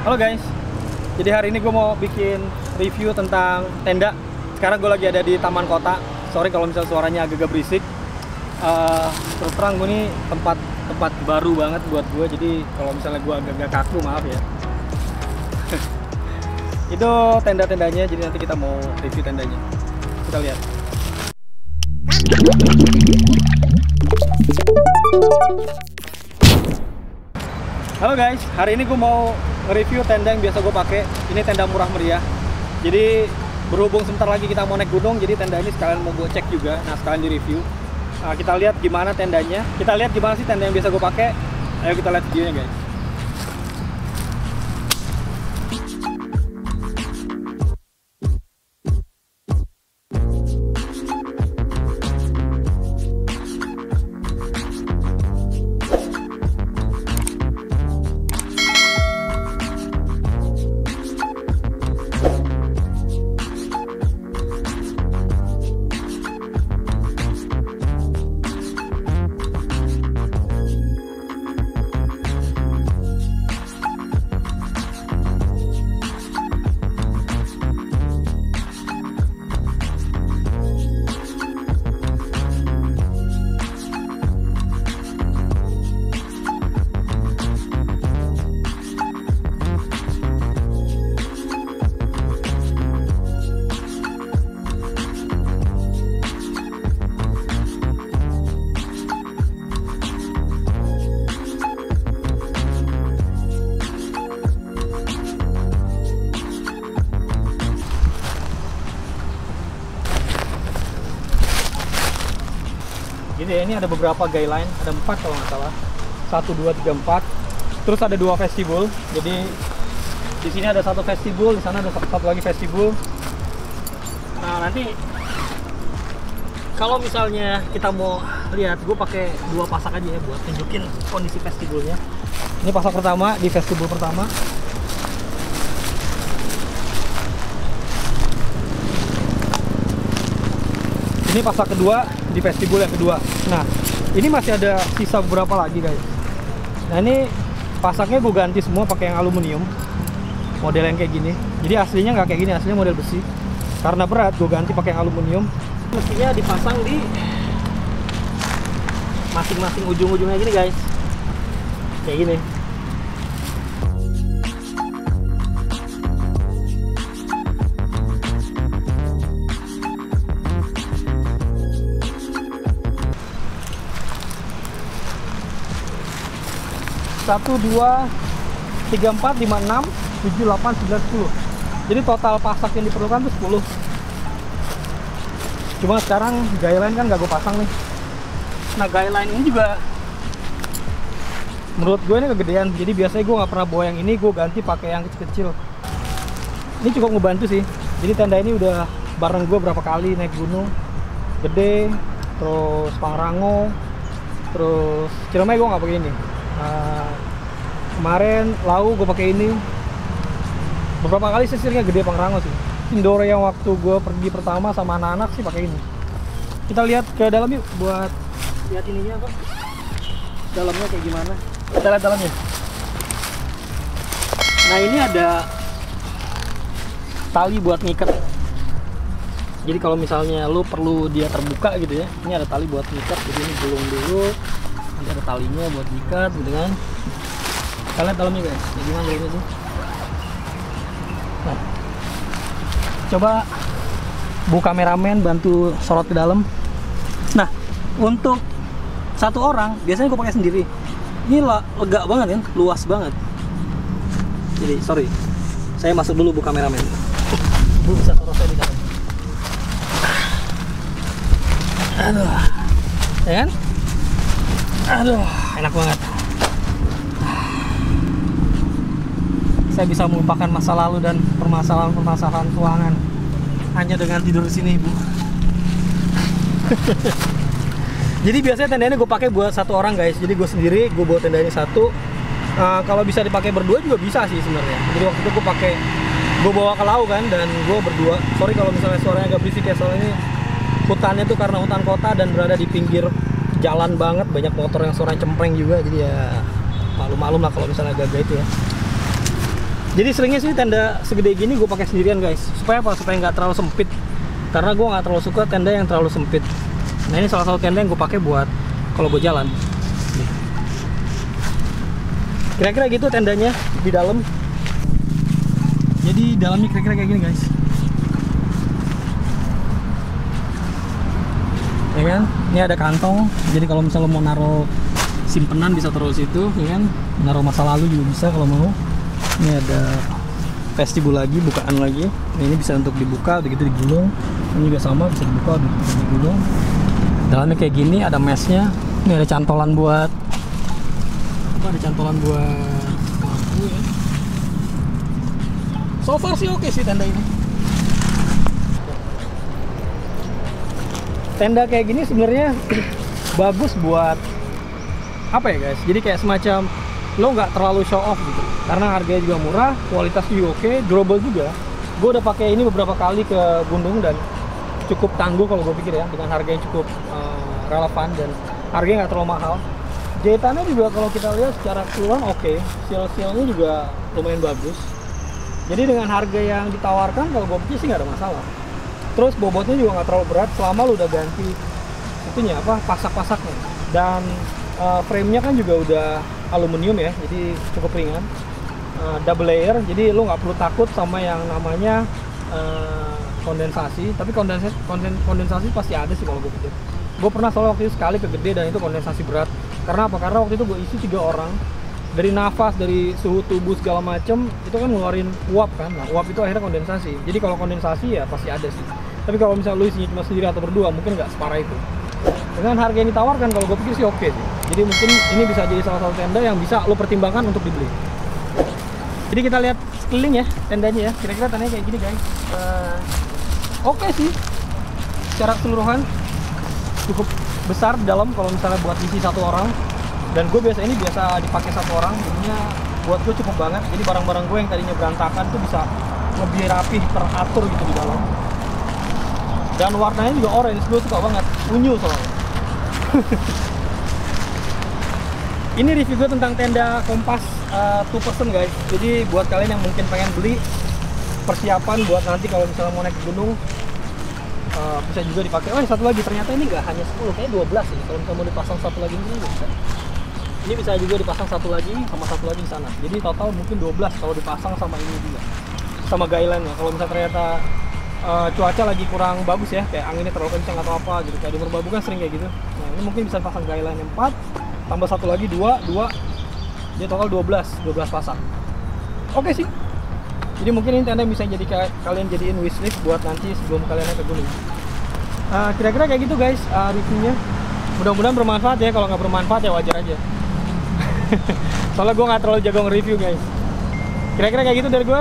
Halo guys, jadi hari ini gue mau bikin review tentang tenda. Sekarang gue lagi ada di taman kota. Sorry kalau misalnya suaranya agak berisik. Terus terang gue ini tempat baru banget buat gue. Jadi kalau misalnya gue agak kaku, maaf ya. Itu tenda-tendanya, jadi nanti kita mau review tendanya. Kita lihat. Halo guys, hari ini gue mau nge-review tenda yang biasa gue pakai. Ini tenda murah meriah. Jadi berhubung sebentar lagi kita mau naik gunung, jadi tenda ini sekalian mau gue cek juga. Nah, sekalian di-review. Kita lihat gimana tendanya. Kita lihat gimana sih tenda yang biasa gue pakai. Ayo kita lihat videonya guys. Jadi ini ada beberapa guideline, ada 4 kalau nggak salah, 1, 2, 3, 4. Terus ada 2 vestibul. Jadi di sini ada 1 vestibul, di sana ada 1 lagi vestibul. Nah nanti kalau misalnya kita mau lihat, gue pakai 2 pasak aja ya buat tunjukin kondisi vestibulnya. Ini pasak pertama di vestibul pertama. Ini pasak kedua di vestibul yang kedua. Nah, ini masih ada sisa beberapa lagi guys. Nah, ini pasaknya gue ganti semua pakai yang aluminium, model yang kayak gini. Jadi aslinya nggak kayak gini, aslinya model besi. Karena berat, gue ganti pakai yang aluminium. Mestinya dipasang di masing-masing ujung-ujungnya gini guys, kayak gini. Satu, 2, 3, 4, 5, 6, 7, 8, 9, 10. Jadi total pasak yang diperlukan tuh 10. Cuma sekarang guideline kan gak gue pasang nih. Nah, guideline ini juga menurut gue ini kegedean. Jadi biasanya gue gak pernah bawa yang ini, gue ganti pakai yang kecil-kecil. Ini cukup ngebantu sih. Jadi tenda ini udah bareng gue berapa kali naik gunung gede, terus Pangrango, terus Ciremai gue gak pakai ini. Kemarin Lau gue pakai ini. Beberapa kali sisirnya gede Pangrango sih. Indoro yang waktu gue pergi pertama sama anak-anak sih pakai ini. Kita lihat ke dalam yuk buat lihat ininya apa. Dalamnya kayak gimana? Kita lihat dalamnya. Nah, ini ada tali buat ngikat. Jadi kalau misalnya lo perlu dia terbuka gitu ya, ini ada tali buat ngikat. Jadi ini gulung dulu. Nanti ada talinya buat diikat gitu kan. Kita lihat dalamnya guys, gimana dalamnya tuh. Nah, coba bu kameramen bantu sorot ke dalam. Nah, untuk 1 orang biasanya gue pakai sendiri. Ini lega banget kan, luas banget. Jadi sorry, saya masuk dulu bu kameramen. Bu bisa sorot saya di dalam. Aduh, ya kan? Aduh, enak banget. Saya bisa melupakan masa lalu dan permasalahan keuangan hanya dengan tidur di sini, Bu. Jadi biasanya tenda ini gue pakai buat 1 orang, guys. Jadi gue sendiri, gue bawa tenda ini 1. Kalau bisa dipakai berdua juga bisa sih sebenarnya. Jadi waktu itu gue bawa ke Lau kan, dan gue berdua. Sorry kalau misalnya suaranya agak berisik ya, soalnya ini hutannya tuh karena hutan kota dan berada di pinggir jalan banget, banyak motor yang suaranya cempreng juga, jadi ya maklum-maklum lah kalau misalnya agak itu ya. Jadi seringnya sih tenda segede gini gue pakai sendirian guys. Supaya apa? Supaya nggak terlalu sempit. Karena gue nggak terlalu suka tenda yang terlalu sempit. Nah ini salah satu tenda yang gue pakai buat kalau gue jalan. Kira-kira gitu tendanya di dalam. Jadi dalamnya kira-kira kayak gini guys. Ya kan? Ini ada kantong. Jadi kalau misalnya mau naruh simpenan bisa taruh situ, ya kan? Naruh masa lalu juga bisa kalau mau. Ini ada vestibul lagi, bukaan lagi. Nah, ini bisa untuk dibuka, begitu digulung. Ini juga sama, bisa dibuka, begitu digulung. Dalamnya kayak gini, ada mesnya. Ini ada cantolan buat apa? Ada cantolan buat lampu ya. So far sih oke sih tenda ini. Tenda kayak gini sebenarnya bagus buat apa ya guys? Jadi kayak semacam lo nggak terlalu show off gitu. Karena harganya juga murah, kualitas juga oke, durable juga. Gue udah pakai ini beberapa kali ke gunung dan cukup tangguh kalau gue pikir ya, dengan harga yang cukup relevan dan harganya nggak terlalu mahal. Jahitannya juga kalau kita lihat secara keseluruhan oke, seal-sealnya juga lumayan bagus. Jadi dengan harga yang ditawarkan kalau gue pikir sih nggak ada masalah. Terus bobotnya juga nggak terlalu berat selama lu udah ganti itunya apa pasak-pasaknya. Dan frame-nya kan juga udah aluminium ya, jadi cukup ringan. Double layer, jadi lo nggak perlu takut sama yang namanya kondensasi. Tapi kondensasi pasti ada sih kalau gue pikir. Gue pernah soalnya waktu itu sekali kegede dan itu kondensasi berat. Karena apa? Karena waktu itu gue isi 3 orang. Dari nafas, dari suhu tubuh segala macem itu kan ngeluarin uap kan. Nah uap itu akhirnya kondensasi. Jadi kalau kondensasi ya pasti ada sih. Tapi kalau misalnya lu isinya cuma sendiri atau berdua mungkin nggak separah itu. Dengan harga yang ditawarkan kalau gue pikir sih oke sih. Jadi mungkin ini bisa jadi salah satu tenda yang bisa lo pertimbangkan untuk dibeli. Jadi kita lihat sekeliling ya tendanya ya. Kira-kira tendanya kayak gini guys. Oke sih. Secara keseluruhan cukup besar di dalam kalau misalnya buat isi 1 orang. Dan gue biasa dipakai 1 orang. Jadinya buat gue cukup banget. Jadi barang-barang gue yang tadinya berantakan tuh bisa lebih rapih, teratur gitu di dalam. Dan warnanya juga orange, gue suka banget. Unyu soalnya. Ini review gue tentang tenda Kompas 2 person guys. Jadi buat kalian yang mungkin pengen beli, persiapan buat nanti kalau misalnya mau naik gunung bisa juga dipakai. Oh satu lagi, ternyata ini nggak hanya 10, kayak 12 sih. Kalau misalnya mau dipasang 1 lagi ini bisa. Ini bisa juga dipasang 1 lagi sama 1 lagi di sana. Jadi total mungkin 12 kalau dipasang sama ini juga. Sama guideline ya. Kalau misalnya ternyata cuaca lagi kurang bagus ya, kayak anginnya terlalu kencang atau apa gitu, kayak di Merbabu kan sering kayak gitu. Nah ini mungkin bisa pasang guideline 4 tambah 1 lagi 2 jadi total 12 pasang. Oke sih. Jadi mungkin ini tenda bisa jadi kalian jadiin wishlist buat nanti sebelum kalian naik ke gunung. Kira-kira kayak gitu guys reviewnya. Mudah-mudahan bermanfaat ya. Kalau nggak bermanfaat ya wajar aja. Soalnya gue nggak terlalu jago nge-review guys. Kira-kira kayak gitu dari gue.